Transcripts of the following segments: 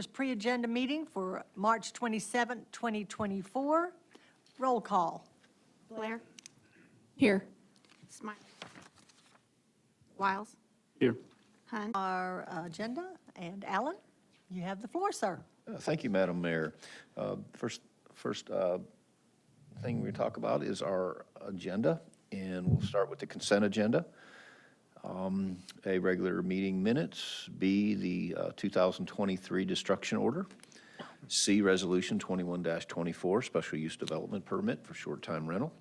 Pre-agenda meeting for March 27, 2024. Roll call. Blair. Here. Smiley. Wiles. Here. Hunt. Our agenda, and Alan, you have the floor, sir. Thank you, Madam Mayor. First thing we talk about is our agenda, and we'll start with the consent agenda. A regular meeting minutes, B, the 2023 destruction order, C, resolution 21-24, special use development permit for short-term rental,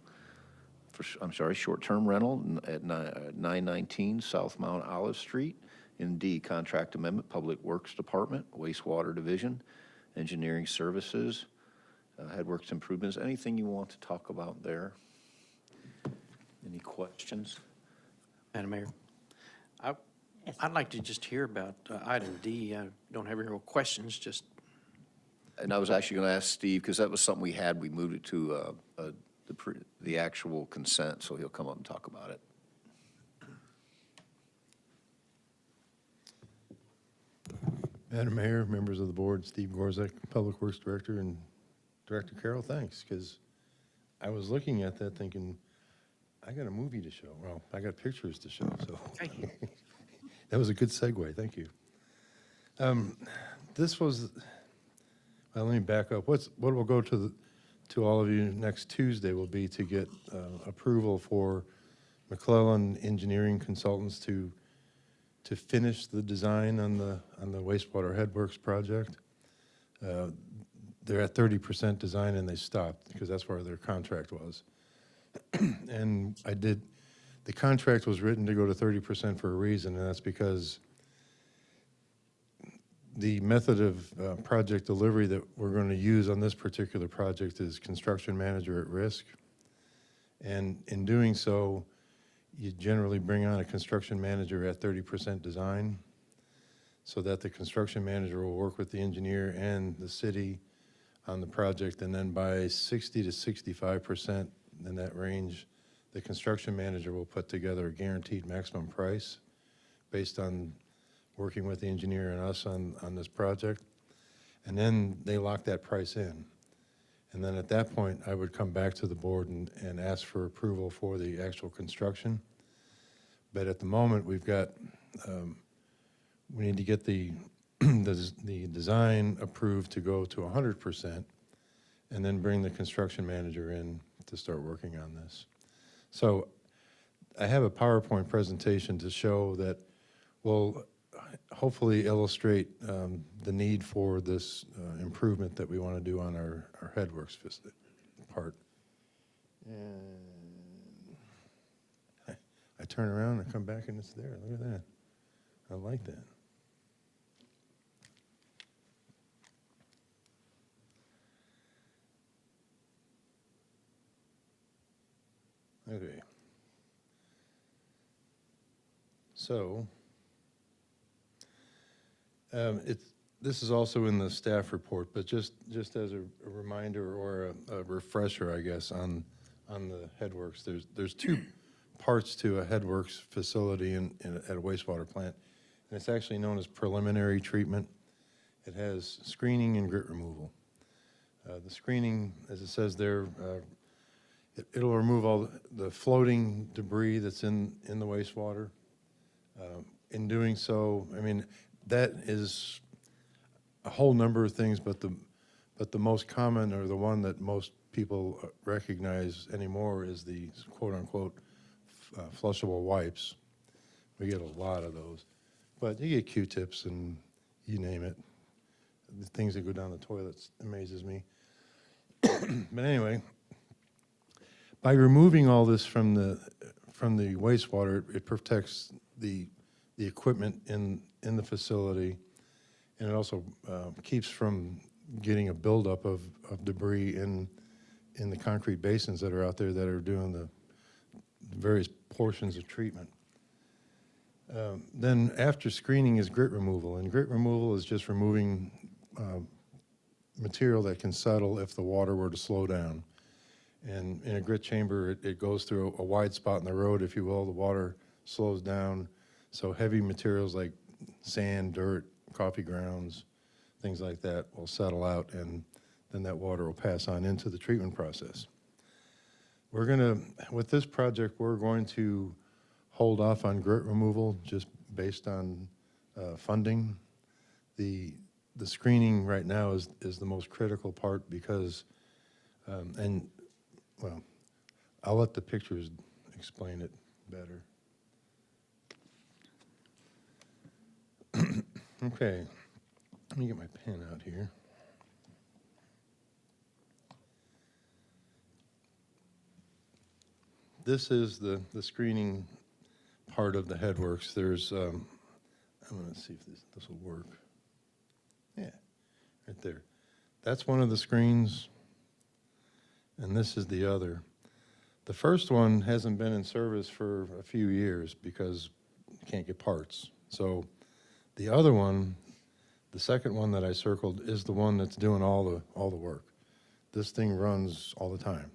short-term rental at 919 South Mount Olive Street, and D, contract amendment, Public Works Department, wastewater division, engineering services, headworks improvements. Anything you want to talk about there? Any questions? Madam Mayor, I'd like to just hear about item D. I don't have any real questions, just, And I was actually going to ask Steve, because that was something we had, we moved it to the actual consent, so he'll come up and talk about it. Madam Mayor, members of the board, Steve Gorzek, Public Works Director, and Director Carroll, thanks, because I was looking at that thinking, I got a movie to show. Well, I got pictures to show, so. That was a good segue, thank you. This was, well, let me back up. What will go to all of you next Tuesday will be to get approval for McClellan Engineering Consultants to finish the design on the wastewater headworks project. They're at 30% design and they stopped because that's where their contract was. And the contract was written to go to 30% for a reason, and that's because the method of project delivery that we're going to use on this particular project is construction manager at risk. And in doing so, you generally bring on a construction manager at 30% design so that the construction manager will work with the engineer and the city on the project, and then by 60 to 65% in that range, the construction manager will put together a guaranteed maximum price based on working with the engineer and us on this project. And then they lock that price in. And then at that point, I would come back to the board and ask for approval for the actual construction. But at the moment, we've got, we need to get the design approved to go to 100% and then bring the construction manager in to start working on this. So I have a PowerPoint presentation to show that will hopefully illustrate the need for this improvement that we want to do on our headworks part. And I turn around and come back and it's there. Look at that. I like that. Okay. So, this is also in the staff report, but just as a reminder or a refresher, I guess, on the headworks. There's two parts to a headworks facility at a wastewater plant, and it's actually known as preliminary treatment. It has screening and grit removal. The screening, as it says there, it'll remove all the floating debris that's in the wastewater. In doing so, I mean, that is a whole number of things, but the most common, or the one that most people recognize anymore, is the quote-unquote flushable wipes. We get a lot of those. But you get Q-tips and you name it. The things that go down the toilets amazes me. But anyway, by removing all this from the wastewater, it protects the equipment in the facility, and it also keeps from getting a buildup of debris in the concrete basins that are out there that are doing the various portions of treatment. Then after screening is grit removal, and grit removal is just removing material that can settle if the water were to slow down. And in a grit chamber, it goes through a wide spot in the road, if you will. The water slows down, so heavy materials like sand, dirt, coffee grounds, things like that will settle out, and then that water will pass on into the treatment process. We're gonna, with this project, we're going to hold off on grit removal just based on funding. The screening right now is the most critical part because, and, well, I'll let the pictures explain it better. Okay, let me get my pen out here. This is the screening part of the headworks. There's, I'm gonna see if this will work. Yeah, right there. That's one of the screens, and this is the other. The first one hasn't been in service for a few years because you can't get parts. So the other one, the second one that I circled, is the one that's doing all the work. This thing runs all the time.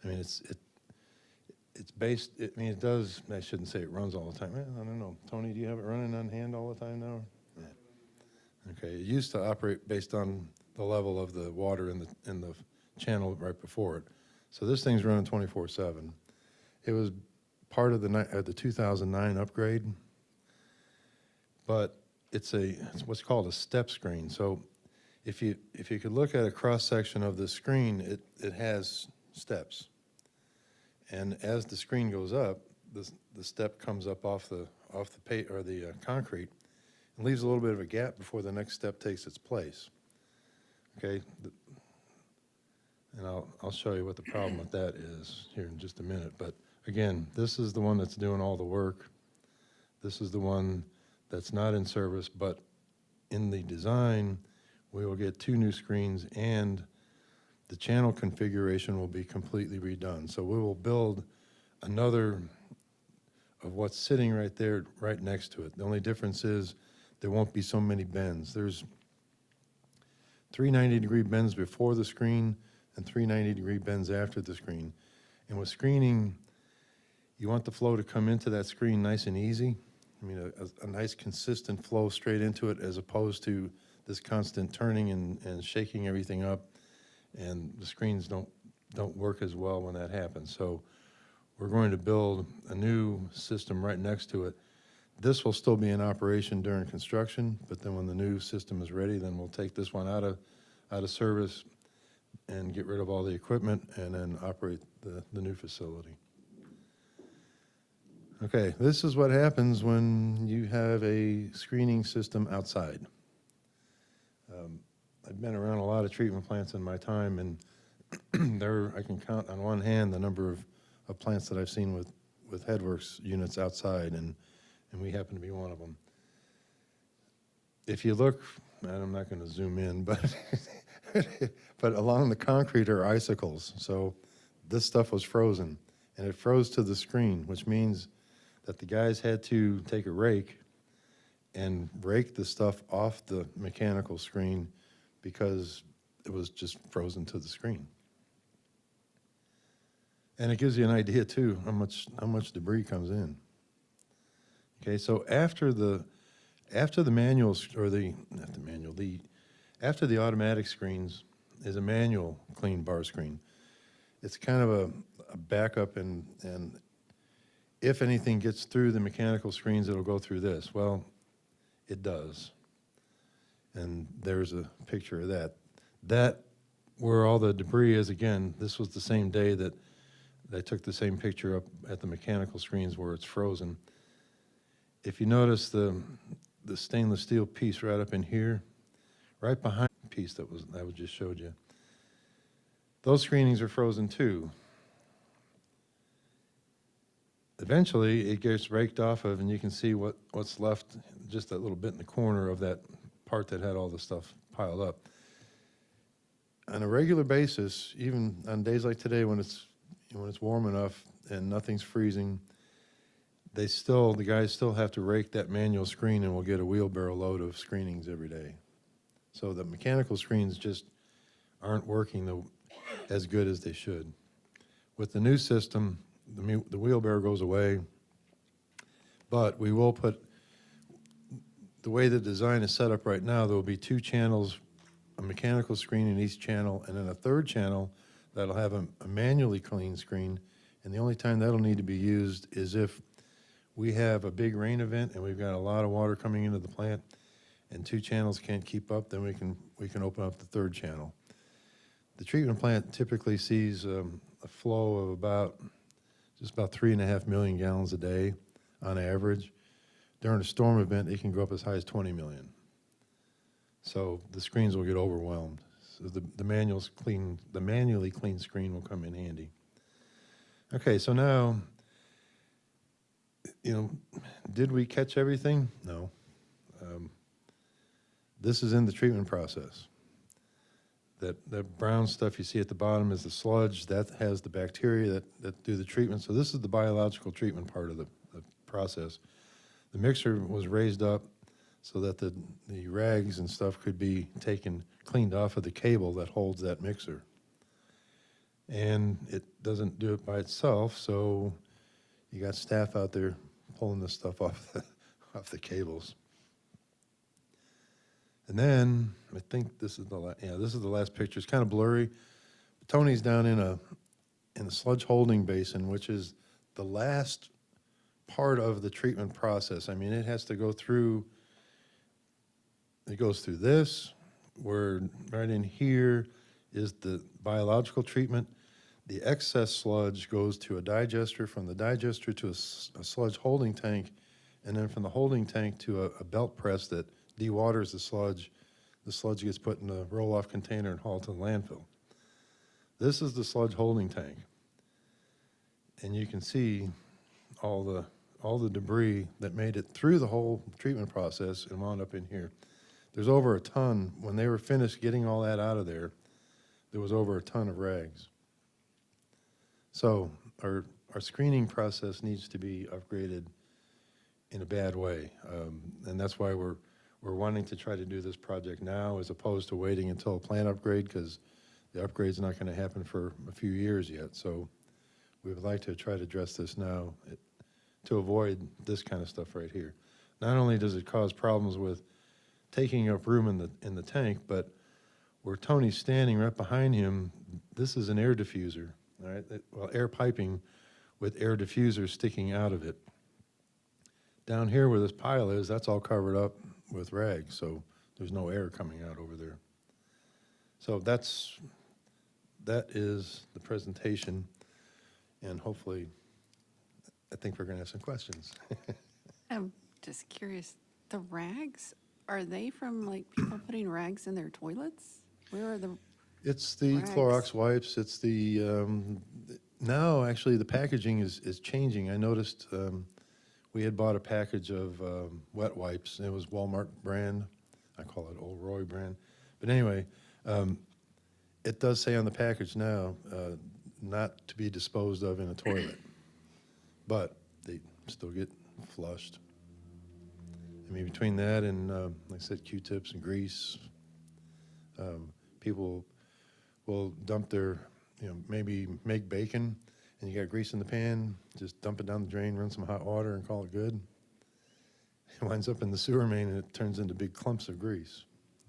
I mean, it's based, I mean, it does, I shouldn't say it runs all the time. I don't know. Tony, do you have it running on hand all the time now? Yeah. Okay, it used to operate based on the level of the water in the channel right before it. So this thing's running 24/7. It was part of the 2009 upgrade, but it's what's called a step screen. So if you could look at a cross section of the screen, it has steps. And as the screen goes up, the step comes up off the concrete and leaves a little bit of a gap before the next step takes its place. Okay, and I'll show you what the problem with that is here in just a minute. But again, this is the one that's doing all the work. This is the one that's not in service, but in the design, we will get 2 new screens and the channel configuration will be completely redone. So we will build another of what's sitting right there, right next to it. The only difference is there won't be so many bends. There's 3 90-degree bends before the screen and 3 90-degree bends after the screen. And with screening, you want the flow to come into that screen nice and easy. I mean, a nice consistent flow straight into it as opposed to this constant turning and shaking everything up. And the screens don't work as well when that happens. So we're going to build a new system right next to it. This will still be in operation during construction, but then when the new system is ready, then we'll take this one out of service and get rid of all the equipment and then operate the new facility. Okay, this is what happens when you have a screening system outside. I've been around a lot of treatment plants in my time, and I can count on one hand the number of plants that I've seen with headworks units outside, and we happen to be one of them. If you look, and I'm not going to zoom in, but but along the concrete are icicles. So this stuff was frozen, and it froze to the screen, which means that the guys had to take a rake and rake the stuff off the mechanical screen because it was just frozen to the screen. And it gives you an idea too how much debris comes in. Okay, so after the manuals, or after the automatic screens is a manual clean bar screen. It's kind of a backup, and if anything gets through the mechanical screens, it'll go through this. Well, it does. And there's a picture of that. That, where all the debris is, again, this was the same day that they took the same picture up at the mechanical screens where it's frozen. If you notice the stainless steel piece right up in here, right behind the piece that I just showed you, those screenings are frozen too. Eventually, it gets raked off of, and you can see what's left, just that little bit in the corner of that part that had all the stuff piled up. On a regular basis, even on days like today when it's warm enough and nothing's freezing, the guys still have to rake that manual screen, and we'll get a wheelbarrow load of screenings every day. So the mechanical screens just aren't working as good as they should. With the new system, the wheelbarrow goes away, but we will put the way the design is set up right now, there will be two channels, a mechanical screen in each channel, and then a third channel that'll have a manually clean screen. And the only time that'll need to be used is if we have a big rain event and we've got a lot of water coming into the plant and two channels can't keep up, then we can open up the third channel. The treatment plant typically sees a flow of just about 3.5 million gallons a day on average. During a storm event, it can go up as high as 20 million. So the screens will get overwhelmed. So the manually clean screen will come in handy. Okay, so now, did we catch everything? No. This is in the treatment process. That brown stuff you see at the bottom is the sludge. That has the bacteria that do the treatment. So this is the biological treatment part of the process. The mixer was raised up so that the rags and stuff could be cleaned off of the cable that holds that mixer. And it doesn't do it by itself, so you got staff out there pulling this stuff off the cables. And then I think this is the last picture. It's kind of blurry. Tony's down in a sludge holding basin, which is the last part of the treatment process. I mean, it has to go through. It goes through this, where right in here is the biological treatment. The excess sludge goes to a digester, from the digester to a sludge holding tank, and then from the holding tank to a belt press that dewaters the sludge. The sludge gets put in a roll-off container and hauled to the landfill. This is the sludge holding tank. And you can see all the debris that made it through the whole treatment process and wound up in here. There's over a ton. When they were finished getting all that out of there, there was over a ton of rags. So our screening process needs to be upgraded in a bad way. And that's why we're wanting to try to do this project now as opposed to waiting until a plant upgrade, because the upgrade's not going to happen for a few years yet. So we would like to try to address this now to avoid this kind of stuff right here. Not only does it cause problems with taking up room in the tank, but where Tony's standing right behind him, this is an air diffuser, all right? Well, air piping with air diffusers sticking out of it. Down here where this pile is, that's all covered up with rags, so there's no air coming out over there. So that is the presentation, and hopefully, I think we're going to have some questions. I'm just curious, the rags, are they from like people putting rags in their toilets? Where are the, It's the Rags. Clorox wipes. It's the now actually the packaging is changing. I noticed we had bought a package of wet wipes. It was Walmart brand. I call it Old Roy brand. But anyway, it does say on the package now not to be disposed of in a toilet, but they still get flushed. I mean, between that and like I said, Q-tips and grease, people will dump their, maybe make bacon, and you got grease in the pan, just dump it down the drain, run some hot water, and call it good. It winds up in the sewer main, and it turns into big clumps of grease.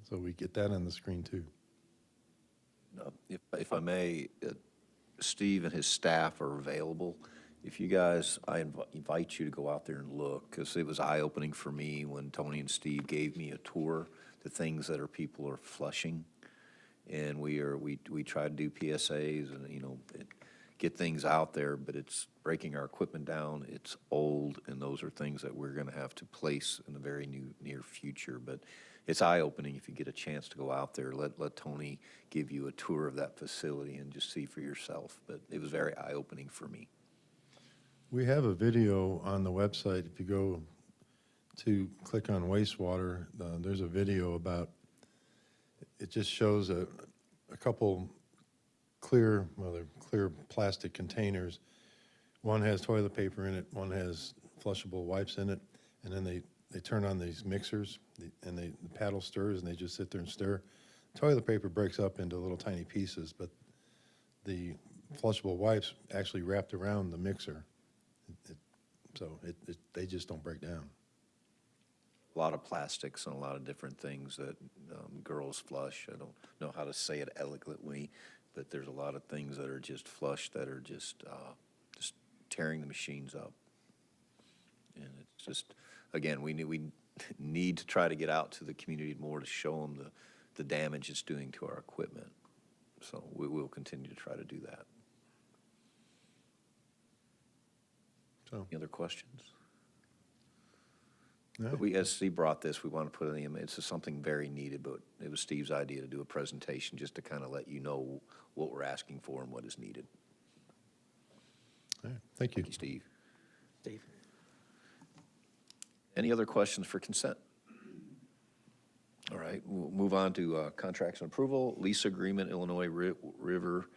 So we get that on the screen, too. If I may, Steve and his staff are available. If you guys, I invite you to go out there and look, because it was eye-opening for me when Tony and Steve gave me a tour, the things that people are flushing. And we try to do PSAs and, get things out there, but it's breaking our equipment down. It's old, and those are things that we're going to have to place in the very near future. But it's eye-opening if you get a chance to go out there. Let Tony give you a tour of that facility and just see for yourself. But it was very eye-opening for me. We have a video on the website. If you go to click on wastewater, there's a video about, it just shows a couple clear plastic containers. One has toilet paper in it, one has flushable wipes in it, and then they turn on these mixers, and the paddle stirs, and they just sit there and stir. Toilet paper breaks up into little tiny pieces, but the flushable wipes actually wrapped around the mixer. So they just don't break down. a lot of plastics and a lot of different things that girls flush. I don't know how to say it eloquently, but there's a lot of things that are just flush that are just tearing the machines up. And it's just, again, we need to try to get out to the community more to show them the damage it's doing to our equipment. So we will continue to try to do that. So, Any other questions? no, But as Steve brought this, we want to put it in, it's just something very needed, but it was Steve's idea to do a presentation just to kind of let you know what we're asking for and what is needed. all right, thank you. Thank you, Steve. Steve? Any other questions for consent? All right, we'll move on to contracts and approval. Lease agreement, Illinois River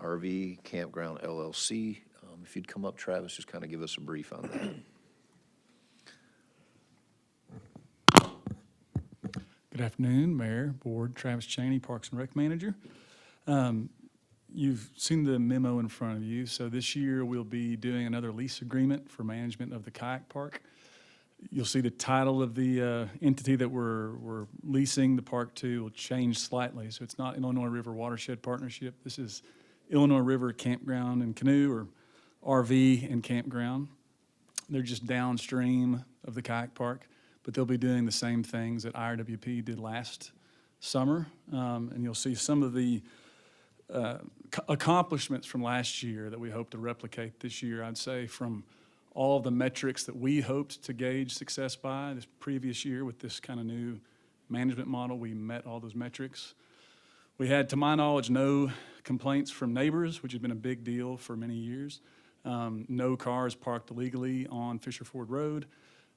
RV Campground LLC. If you'd come up, Travis, just kind of give us a brief on that. Good afternoon, Mayor, Board, Travis Cheney, Parks and Rec Manager. You've seen the memo in front of you, so this year we'll be doing another lease agreement for management of the kayak park. You'll see the title of the entity that we're leasing the park to will change slightly, so it's not Illinois River Watershed Partnership. This is Illinois River Campground and Canoe, or RV and Campground. They're just downstream of the kayak park, but they'll be doing the same things that IRWP did last summer. And you'll see some of the accomplishments from last year that we hope to replicate this year. I'd say from all of the metrics that we hoped to gauge success by this previous year with this kind of new management model, we met all those metrics. We had, to my knowledge, no complaints from neighbors, which has been a big deal for many years. No cars parked illegally on Fisher Ford Road.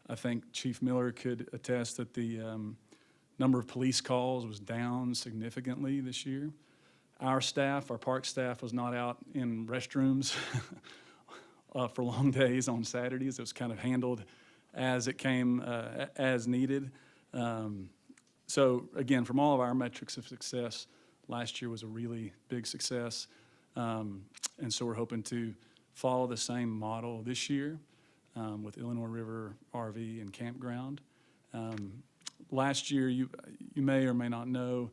I think Chief Miller could attest that the number of police calls was down significantly this year. Our staff, our park staff, was not out in restrooms for long days on Saturdays. It was kind of handled as it came, as needed. So again, from all of our metrics of success, last year was a really big success. And so we're hoping to follow the same model this year with Illinois River RV and Campground. Last year, you may or may not know,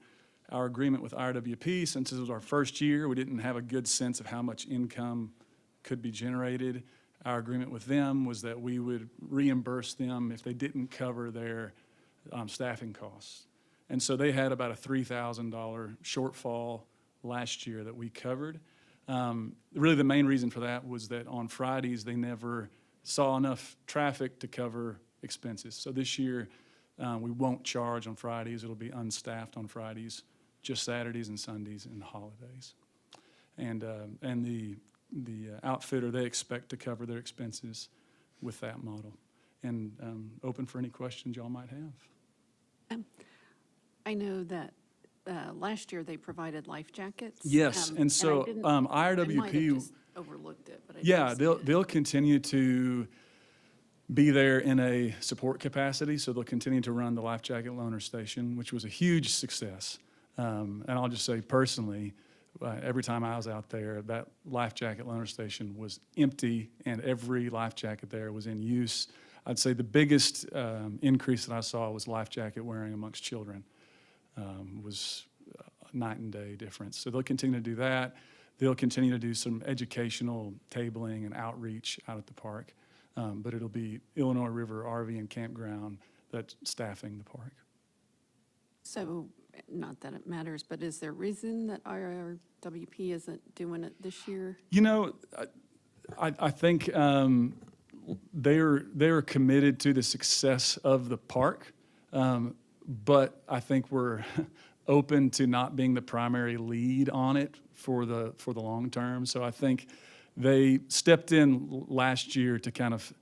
our agreement with IRWP, since this was our first year, we didn't have a good sense of how much income could be generated. Our agreement with them was that we would reimburse them if they didn't cover their staffing costs. And so they had about a $3,000 shortfall last year that we covered. Really, the main reason for that was that on Fridays, they never saw enough traffic to cover expenses. So this year, we won't charge on Fridays. It'll be unstaffed on Fridays, just Saturdays and Sundays and holidays. And the outfitter, they expect to cover their expenses with that model. And open for any questions y'all might have. I know that last year they provided life jackets. Yes, and so I might IRWP, have just overlooked it, but I yeah, didn't see it. they'll continue to be there in a support capacity, so they'll continue to run the life jacket loaner station, which was a huge success. And I'll just say personally, every time I was out there, that life jacket loaner station was empty, and every life jacket there was in use. I'd say the biggest increase that I saw was life jacket wearing amongst children. Was a night and day difference. So they'll continue to do that. They'll continue to do some educational tabling and outreach out at the park. But it'll be Illinois River RV and Campground that's staffing the park. So, not that it matters, but is there a reason that IRWP isn't doing it this year? You know, I think they're committed to the success of the park, but I think we're open to not being the primary lead on it for the long term. So I think they stepped in last year to kind of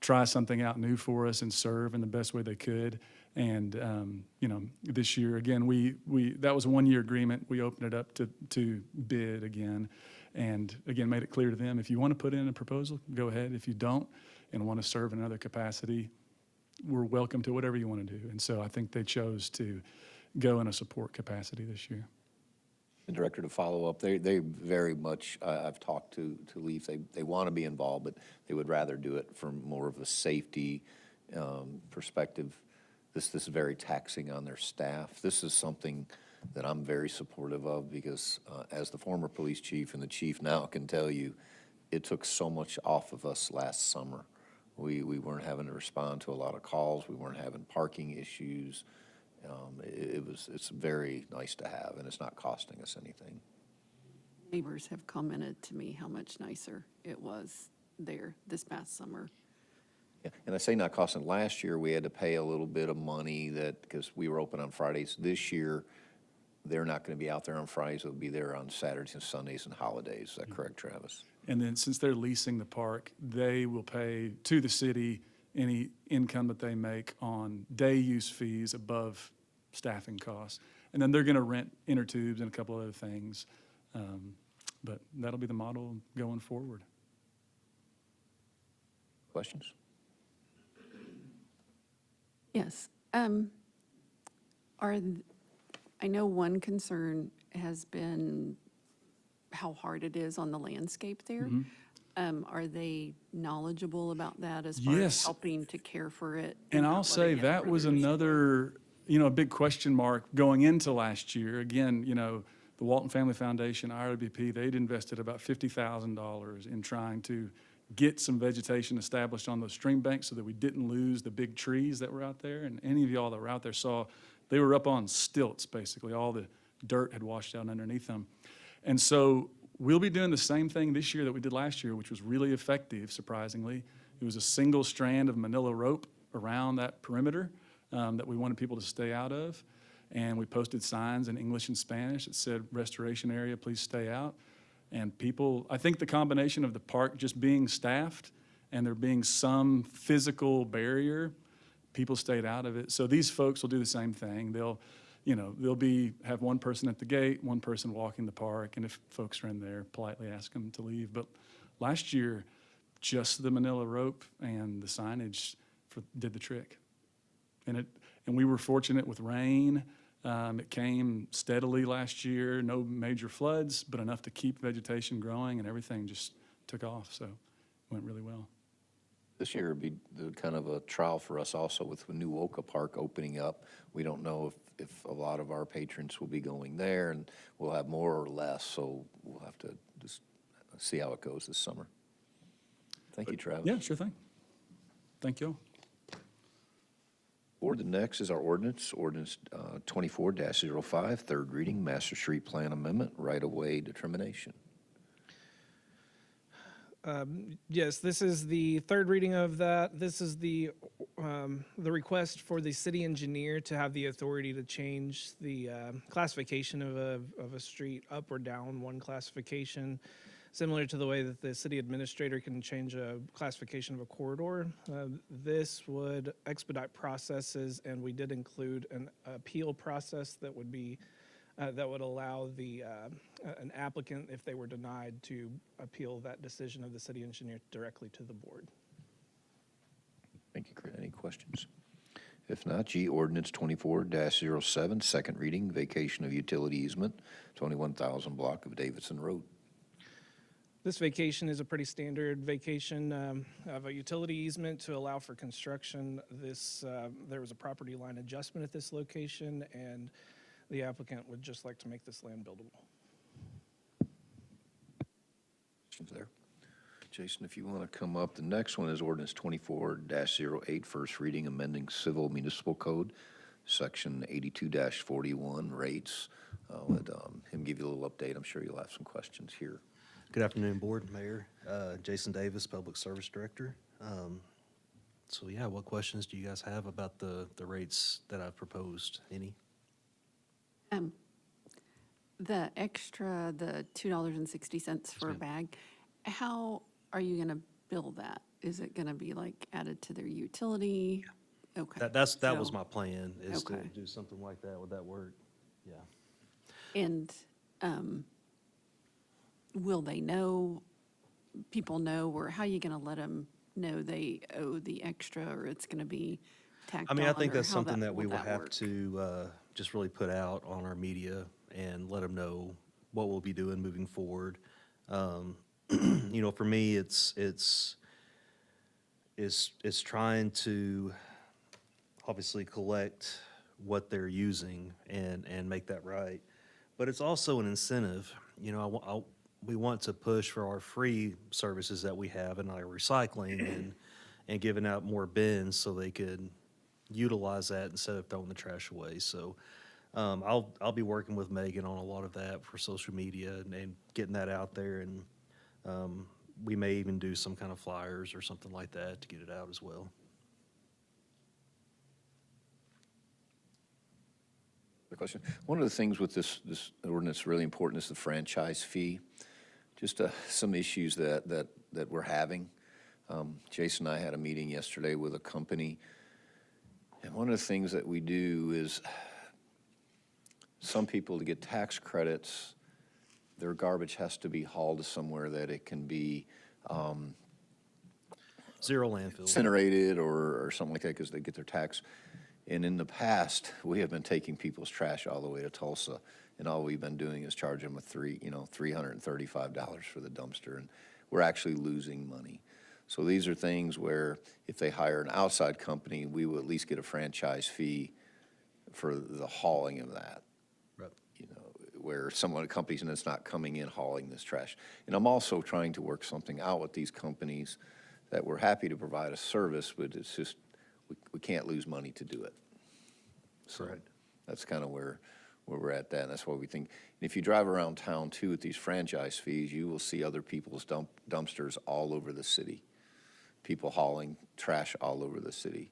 try something out new for us and serve in the best way they could. And you know, this year again, we that was a 1-year agreement. We opened it up to bid again, and again made it clear to them, if you want to put in a proposal, go ahead. If you don't and want to serve in another capacity, we're welcome to whatever you want to do. And so I think they chose to go in a support capacity this year. And Director, to follow up, they very much, I've talked to Leaf, they want to be involved, but they would rather do it from more of a safety perspective. this is very taxing on their staff. This is something that I'm very supportive of because as the former police chief and the chief now can tell you, it took so much off of us last summer. We weren't having to respond to a lot of calls. We weren't having parking issues. It's very nice to have, and it's not costing us anything. Neighbors have commented to me how much nicer it was there this past summer. Yeah, and I say not costing. Last year, we had to pay a little bit of money because we were open on Fridays. This year, they're not going to be out there on Fridays. They'll be there on Saturdays and Sundays and holidays. Is that correct, Travis? And then since they're leasing the park, they will pay to the city any income that they make on day use fees above staffing costs. And then they're going to rent inner tubes and a couple other things. But that'll be the model going forward. Questions? Yes. I know one concern has been how hard it is on the landscape there. Are they knowledgeable about that as far as Yes. helping to care for it? And not I'll say letting it that was further destroy? another, a big question mark going into last year. Again, the Walton Family Foundation, IRBP, they'd invested about $50,000 in trying to get some vegetation established on those stream banks so that we didn't lose the big trees that were out there. And any of y'all that were out there saw, they were up on stilts, basically. All the dirt had washed out underneath them. And so we'll be doing the same thing this year that we did last year, which was really effective, surprisingly. It was a single strand of manila rope around that perimeter that we wanted people to stay out of. And we posted signs in English and Spanish that said, restoration area, please stay out. And people, I think the combination of the park just being staffed and there being some physical barrier, people stayed out of it. So these folks will do the same thing. They'll have one person at the gate, one person walking the park, and if folks are in there, politely ask them to leave. But last year, just the manila rope and the signage did the trick. And we were fortunate with rain. It came steadily last year, no major floods, but enough to keep vegetation growing, and everything just took off. So it went really well. This year would be kind of a trial for us also with the new Woka Park opening up. We don't know if a lot of our patrons will be going there, and we'll have more or less, so we'll have to just see how it goes this summer. Thank you, Travis. Yeah, sure thing. Thank you all. Board, the next is our ordinance 24-05, third reading, Master Street Plan Amendment, right-of-way determination. Yes, this is the third reading of that. This is the request for the city engineer to have the authority to change the classification of a street up or down one classification, similar to the way that the city administrator can change a classification of a corridor. This would expedite processes, and we did include an appeal process that would be that would allow an applicant, if they were denied, to appeal that decision of the city engineer directly to the board. Thank you, Chris. Any questions? If not, G, ordinance 24-07, second reading, vacation of utility easement, 21,000 block of Davidson Road. This vacation is a pretty standard vacation of a utility easement to allow for construction. There was a property line adjustment at this location, and the applicant would just like to make this land buildable. Questions there? Jason, if you want to come up, the next one is ordinance 24-08, first reading, amending civil municipal code, section 82-41, rates. I'll let him give you a little update. I'm sure you'll have some questions here. Good afternoon, Board, Mayor. Jason Davis, Public Service Director. So yeah, what questions do you guys have about the rates that I've proposed? Any? The extra, the $2.60 for a bag, how are you going to bill that? Is it going to be like added to their utility? Okay. That was so- my plan, is to Okay. do something like that. Would that work? Yeah. And will they know, people know, or how are you going to let them know they owe the extra, or it's going to be tacked I mean, on, I think or that's how something that we will have work? to just really put out on our media and let them know what we'll be doing moving forward. For me, it's trying to obviously collect what they're using and make that right. But it's also an incentive. You know, we want to push for our free services that we have and our recycling and giving out more bins so they could utilize that instead of throwing the trash away. So I'll be working with Megan on a lot of that for social media and getting that out there. And we may even do some kind of flyers or something like that to get it out as well. The question, one of the things with this ordinance really important is the franchise fee. Just some issues that we're having. Jason and I had a meeting yesterday with a company, and one of the things that we do is some people, to get tax credits, their garbage has to be hauled to somewhere that it can be Zero landfill. incinerated or something like that because they get their tax. And in the past, we have been taking people's trash all the way to Tulsa, and all we've been doing is charging them $335 for the dumpster, and we're actually losing money. So these are things where if they hire an outside company, we will at least get a franchise fee for the hauling of that. Right. You know, where someone, a company's and it's not coming in hauling this trash. And I'm also trying to work something out with these companies that we're happy to provide a service, but it's just, we can't lose money to do it. So Correct. that's kind of where we're at that, and that's why we think, and if you drive around town too with these franchise fees, you will see other people's dumpsters all over the city. People hauling trash all over the city.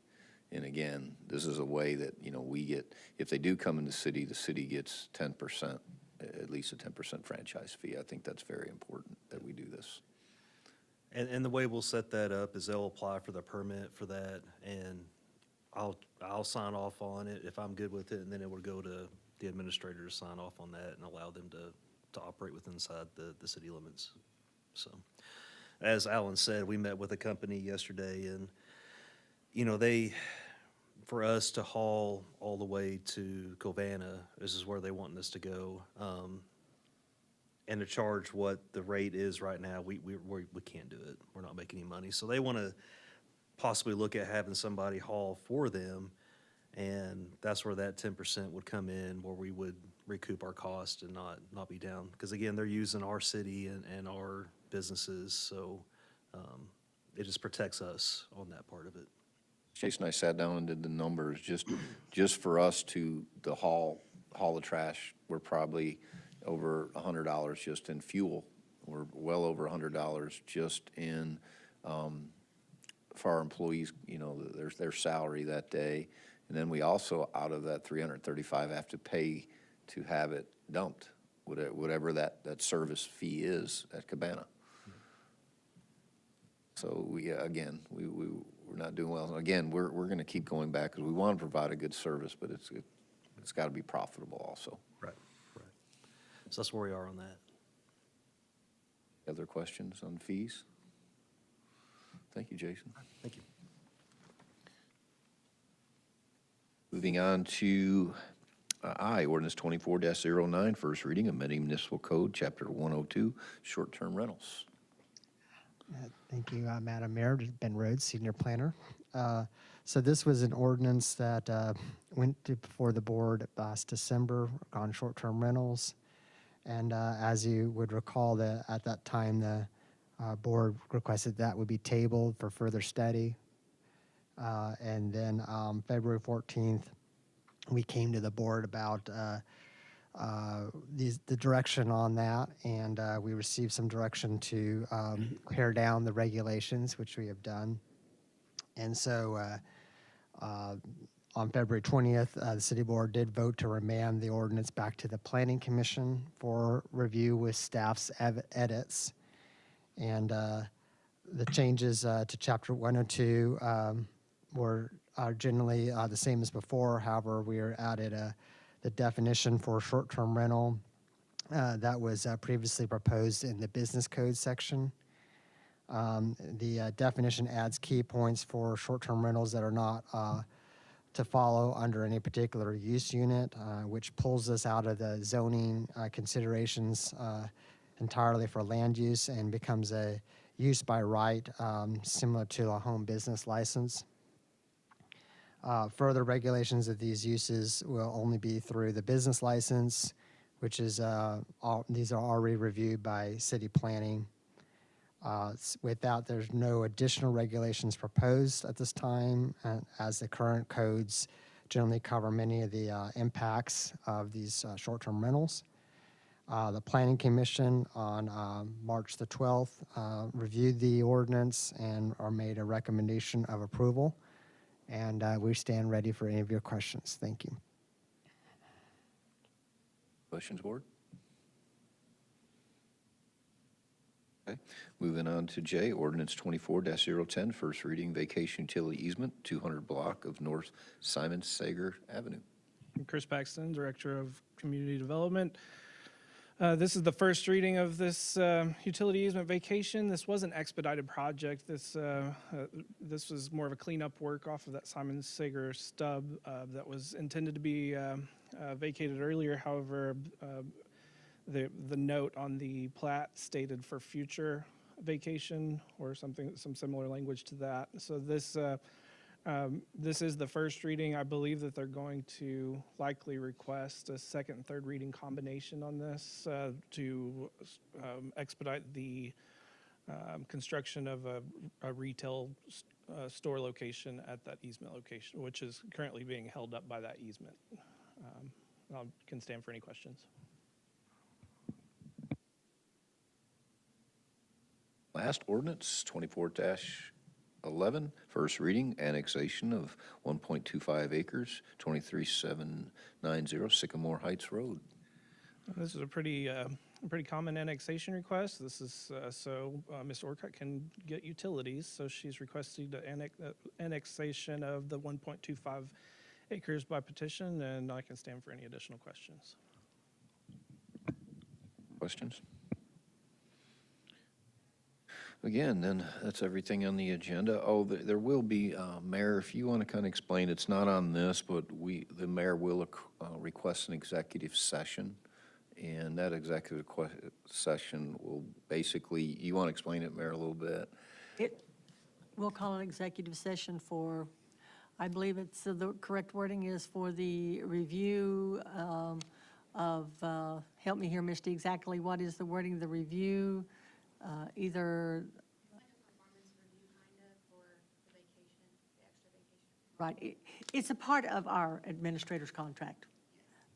And again, this is a way that, you know, we get, if they do come in the city gets 10%, at least a 10% franchise fee. I think that's very important that we do this. And the way we'll set that up is they'll apply for the permit for that, and I'll sign off on it if I'm good with it, and then it would go to the administrator to sign off on that and allow them to operate within inside the city limits. So, as Alan said, we met with a company yesterday, and, you know, for us to haul all the way to Covana, this is where they want us to go, and to charge what the rate is right now, we can't do it. We're not making any money. So they want to possibly look at having somebody haul for them, and that's where that 10% would come in, where we would recoup our cost and not be down. Because again, they're using our city and our businesses, so it just protects us on that part of it. Jason and I sat down and did the numbers, just for us to haul the trash, we're probably over $100 just in fuel. We're well over $100 just in, for our employees, you know, their salary that day. And then we also, out of that $335, have to pay to have it dumped, whatever that service fee is at Cabana. So we're not doing well. Again, we're going to keep going back because we want to provide a good service, but it's got to be profitable also. Right. So that's where we are on that. Other questions on fees? Thank you, Jason. Thank you. Moving on to I, ordinance 24-09, first reading, amending municipal code, chapter 102, short-term rentals. Thank you, Madam Mayor. Ben Rhodes, Senior Planner. So this was an ordinance that went before the board last December on short-term rentals. And as you would recall, at that time, the board requested that would be tabled for further study. And then February 14th, we came to the board about the direction on that, and we received some direction to pare down the regulations, which we have done. And so on February 20th, the city board did vote to remand the ordinance back to the Planning Commission for review with staff's edits. And the changes to Chapter 102 are generally the same as before. However, we added the definition for short-term rental that was previously proposed in the business code section. The definition adds key points for short-term rentals that are not to follow under any particular use unit, which pulls us out of the zoning considerations entirely for land use and becomes a use by right, similar to a home business license. Further regulations of these uses will only be through the business license, which is, these are already reviewed by city planning. With that, there's no additional regulations proposed at this time, as the current codes generally cover many of the impacts of these short-term rentals. The Planning Commission on March the 12th reviewed the ordinance and or made a recommendation of approval. And we stand ready for any of your questions. Thank you. Questions, board? Okay, moving on to J, ordinance 24-010, first reading, vacation utility easement, 200 block of North Simon Sager Avenue. Chris Paxton, Director of Community Development. This is the first reading of this utility easement vacation. This was an expedited project. This was more of a cleanup work off of that Simon Sager stub that was intended to be vacated earlier. However, the note on the plat stated for future vacation or some similar language to that. So this is the first reading. I believe that they're going to likely request a second and third reading combination on this to expedite the construction of a retail store location at that easement location, which is currently being held up by that easement. I can stand for any questions. Last ordinance, 24-11, first reading, annexation of 1.25 acres, 23790 Sycamore Heights Road. This is a pretty common annexation request. This is so Ms. Orcutt can get utilities. So she's requesting the annexation of the 1.25 acres by petition, and I can stand for any additional questions. Questions? Again, then that's everything on the agenda. Oh, there will be, Mayor, if you want to kind of explain, it's not on this, but the mayor will request an executive session. And that executive session will basically, you want to explain it, Mayor, a little bit? We'll call it executive session for, I believe it's, the correct wording is for the review of, help me here, Misty, exactly what is the wording, the review, either. Like a performance review kind of for the vacation, the extra vacation. Right. It's a part of our administrator's contract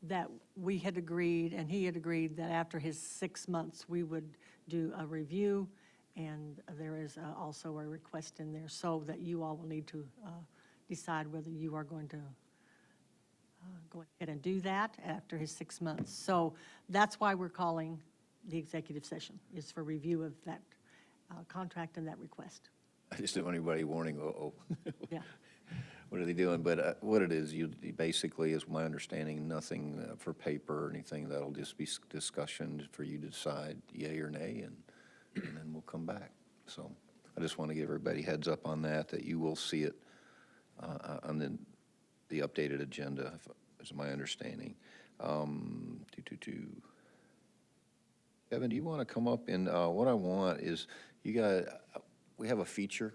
that we had agreed, and he had agreed that after his 6 months, we would do a review. And there is also a request in there so that you all will need to decide whether you are going to go ahead and do that after his 6 months. So that's why we're calling the executive session, is for review of that contract and that request. I just don't want anybody warning, uh-oh. Yeah. What are they doing? But what it is, you basically, is my understanding, nothing for paper or anything. That'll just be discussion for you to decide yay or nay, and then we'll come back. So I just want to give everybody heads up on that you will see it on the updated agenda, is my understanding. Kevin, do you want to come up? And what I want is, we have a feature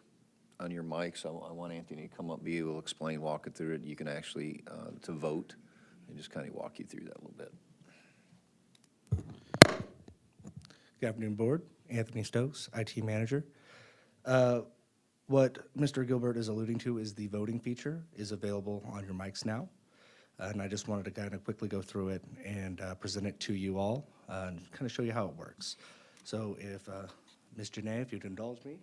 on your mics. I want Anthony to come up, be able to explain, walk it through it. You can actually, to vote, and just kind of walk you through that a little bit. Good afternoon, Board. Anthony Stokes, IT Manager. What Mr. Gilbert is alluding to is the voting feature is available on your mics now. And I just wanted to kind of quickly go through it and present it to you all and kind of show you how it works. So if, Ms. Janae, if you'd indulge me.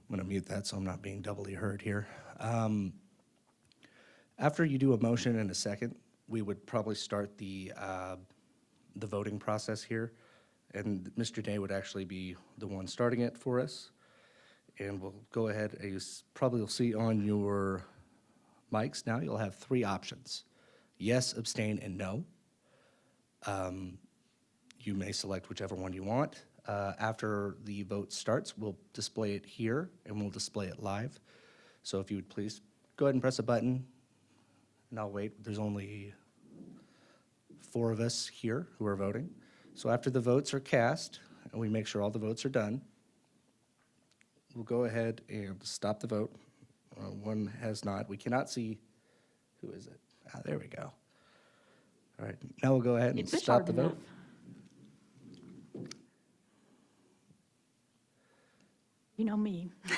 I'm going to mute that so I'm not being doubly heard here. After you do a motion and a second, we would probably start the voting process here. And Mr. Day would actually be the one starting it for us. And we'll go ahead, you probably will see on your mics now, you'll have 3 options: yes, abstain, and no. You may select whichever one you want. After the vote starts, we'll display it here, and we'll display it live. So if you would please go ahead and press a button, and I'll wait. There's only 4 of us here who are voting. So after the votes are cast, and we make sure all the votes are done, we'll go ahead and stop the vote. One has not. We cannot see, who is it? Ah, there we go. All right, now we'll go ahead and It's stop hard the vote. enough. You know me. This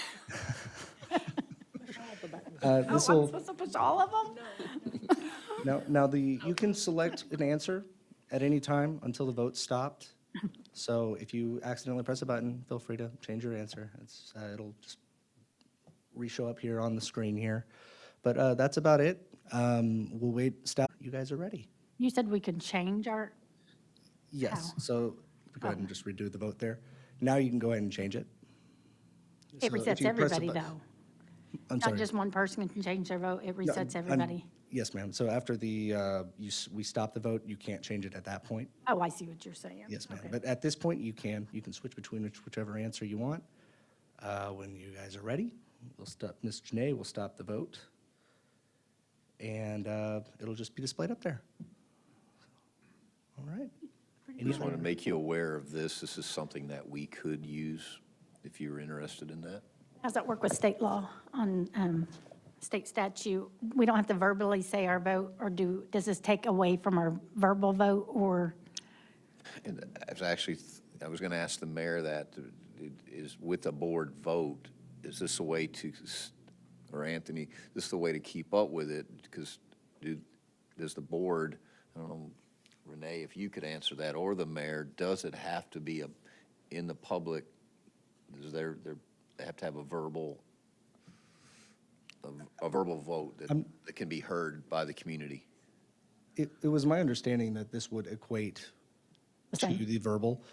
Oh, I'm will, supposed to push all of them? now you can select an answer at any time until the vote's stopped. So if you accidentally press a button, feel free to change your answer. It'll just re-show up here on the screen here. But that's about it. We'll wait, stop. You guys are ready? You said we could change our, Yes, How? so go ahead and just redo the vote there. Now you can go ahead and change it. it So if resets you press a everybody, button- though. I'm Not sorry. just one person can change their vote, it No, resets I'm- everybody. Yes, ma'am. So after we stop the vote, you can't change it at that point. Oh, I see what you're saying. Yes, ma'am. Okay. But at this point, you can switch between whichever answer you want. When you guys are ready, we'll stop, Ms. Janae will stop the vote. And it'll just be displayed up there. All right. I just want to make you aware of this. This is something that we could use if you were interested in that. How's that work with state law on state statute? We don't have to verbally say our vote, or does this take away from our verbal vote, or? And I was going to ask the mayor that, is with a board vote, is this a way to, or Anthony, is this the way to keep up with it? Because does the board, I don't know, Renee, if you could answer that, or the mayor, does it have to be in the public? Does they have to have a verbal vote that can be heard by the community? It was my understanding that this would equate to Same. the verbal.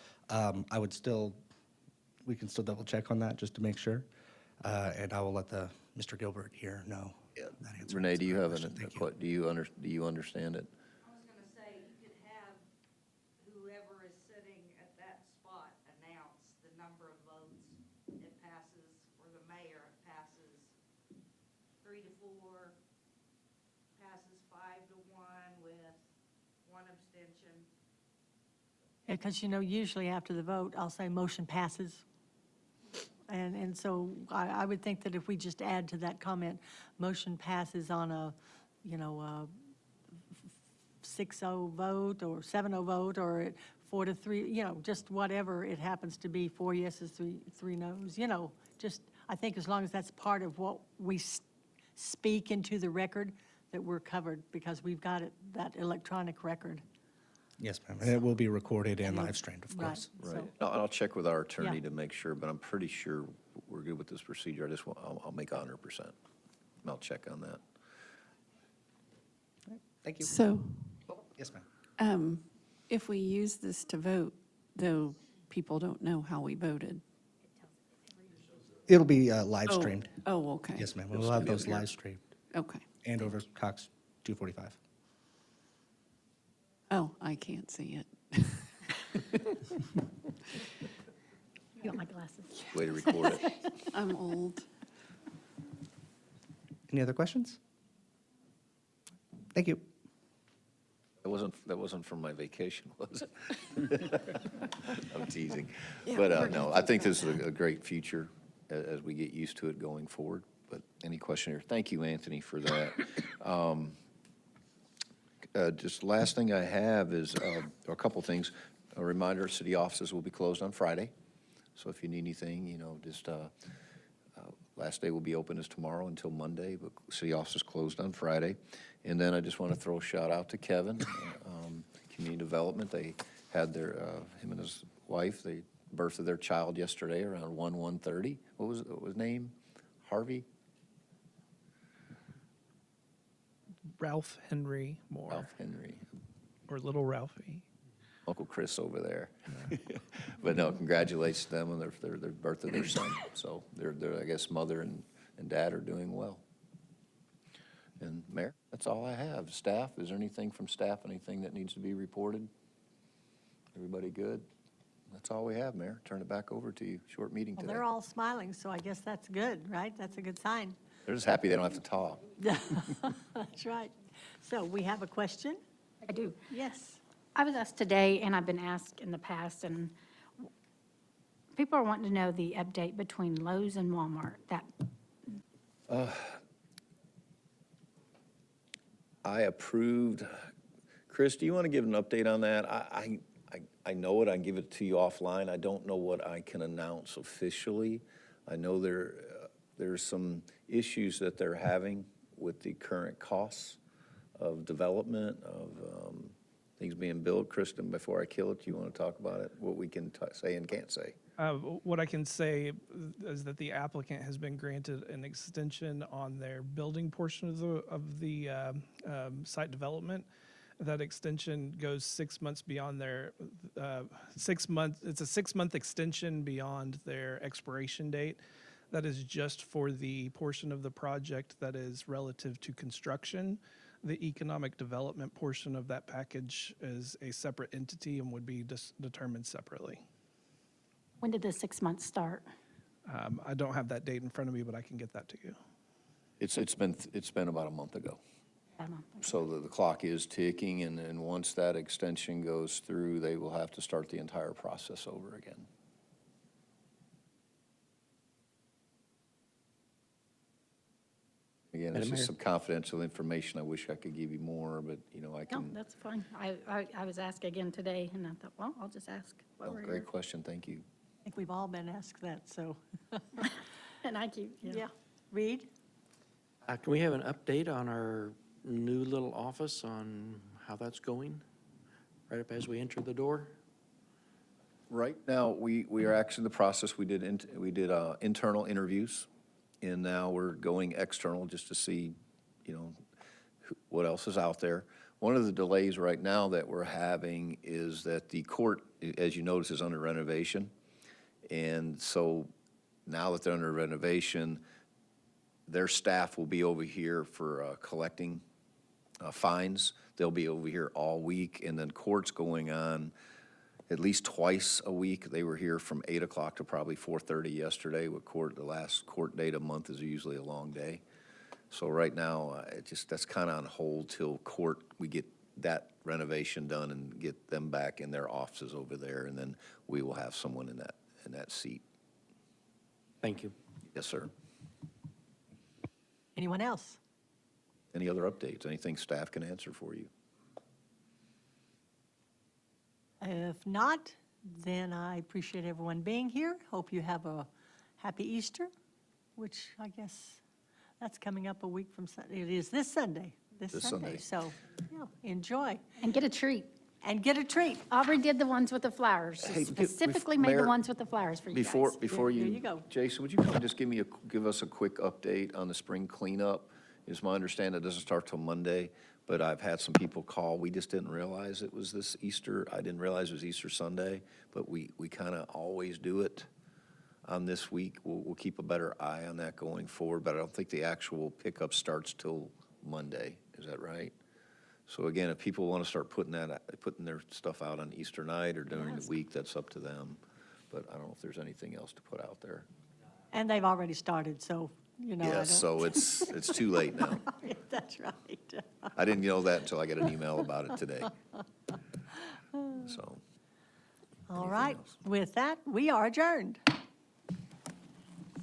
We can still double check on that just to make sure. And I will let Mr. Gilbert here know. that answer. Renee, do you have Question. Thank you. do you understand it? I was gonna say, you could have whoever is sitting at that spot announce the number of votes. It passes, for the mayor, it passes 3 to 4, passes 5 to 1 with 1 abstention. Because, usually after the vote, I'll say motion passes. And so I would think that if we just add to that comment, motion passes on a 6-0 vote or 7-0 vote or 4-3, just whatever it happens to be, 4 yeses, 3 noes, just, I think as long as that's part of what we speak into the record, that we're covered because we've got that electronic record. Yes, ma'am. And it will be recorded and live streamed, of Right. course. So- Right. I'll check with our attorney Yeah. to make sure, but I'm pretty sure we're good with this procedure. I'll make 100%. I'll check on that. Thank you. So Yes, ma'am. if we use this to vote, though, people don't know how we voted. It'll be live Oh, streamed. Oh, okay. Yes, ma'am. We'll have those live streamed Okay. and over Cox 245. Oh, I can't see it. You got my glasses. Way to record it. I'm old. Any other questions? Thank you. That wasn't from my vacation, was it? I'm teasing. But no, I think this is a great future as we get used to it going forward. But any question here? Thank you, Anthony, for that. Just last thing I have is a couple things. A reminder, city offices will be closed on Friday. So if you need anything, just last day will be open is tomorrow until Monday, but city office is closed on Friday. And then I just want to throw a shout out to Kevin, Community Development. They had him and his wife, they birthed their child yesterday around 1:30. What was his name? Harvey? Ralph Henry Moore, Ralph Henry. or Little Ralphie. Uncle Chris over there. But no, congratulations to them on their birth of their son. So their I guess, mother and dad are doing well. And Mayor, that's all I have. Staff, is there anything from staff, anything that needs to be reported? Everybody good? That's all we have, Mayor. Turn it back over to you. Short meeting Well, today. they're all smiling, so I guess that's good, right? That's a good sign. They're just happy they don't have to talk. That's right. So we have a question? I do. Yes. I was asked today, and I've been asked in the past, and people are wanting to know the update between Lowe's and Walmart. That, I approved, Chris, do you want to give an update on that? I know it, I can give it to you offline. I don't know what I can announce officially. I know there's some issues that they're having with the current costs of development, of things being built. Kristen, before I kill it, do you want to talk about it, what we can say and can't say? What I can say is that the applicant has been granted an extension on their building portion of the site development. That extension goes 6 months beyond their 6 months. It's a 6-month extension beyond their expiration date. That is just for the portion of the project that is relative to construction. The economic development portion of that package is a separate entity and would be determined separately. when did the 6 months start? I don't have that date in front of me, but I can get that to you. It's been about a month ago. I don't know. So the clock is ticking, and once that extension goes through, they will have to start the entire process over again. Again, it's Madam just Mayor? some confidential information. I wish I could give you more, but, I No, can. that's fine. I was asked again today, and I thought, well, I'll just ask while Oh, we're here. great question, thank you. I think we've all been asked that, so, And I keep, yeah. Reed? Can we have an update on our new little office, on how that's going, right up as we enter the door? Right now, we are actually in the process. We did internal interviews, and now we're going external just to see, what else is out there. One of the delays right now that we're having is that the court, as you notice, is under renovation. And so now that they're under renovation, their staff will be over here for collecting fines. They'll be over here all week, and then court's going on at least twice a week. They were here from 8 o'clock to probably 4:30 yesterday. With court, the last court date a month is usually a long day. So right now, that's kind of on hold till court, we get that renovation done and get them back in their offices over there, and then we will have someone in that seat. Thank you. Yes, sir. Anyone else? Any other updates? Anything staff can answer for you? If not, then I appreciate everyone being here. Hope you have a happy Easter, which I guess that's coming up a week from Sunday. It is this Sunday, This Sunday. Sunday. So, yeah, enjoy and get a treat. and get a treat. Aubrey did the ones with the flowers. She Hey, specifically made the Mayor, ones with the flowers for you guys. Before There you, you go. Jason, would you come and just give us a quick update on the spring cleanup? It's my understanding it doesn't start till Monday, but I've had some people call. We just didn't realize it was this Easter. I didn't realize it was Easter Sunday, but we kind of always do it on this week. We'll keep a better eye on that going forward, but I don't think the actual pickup starts till Monday. Is that right? So again, if people want to start putting their stuff out on Easter night or during the week, that's up to them. But I don't know if there's anything else to put out there. And they've already started, so, I don't. Yes, so it's too late now. That's right. I didn't know that until I got an email about it today. So. All right, with that, we are adjourned.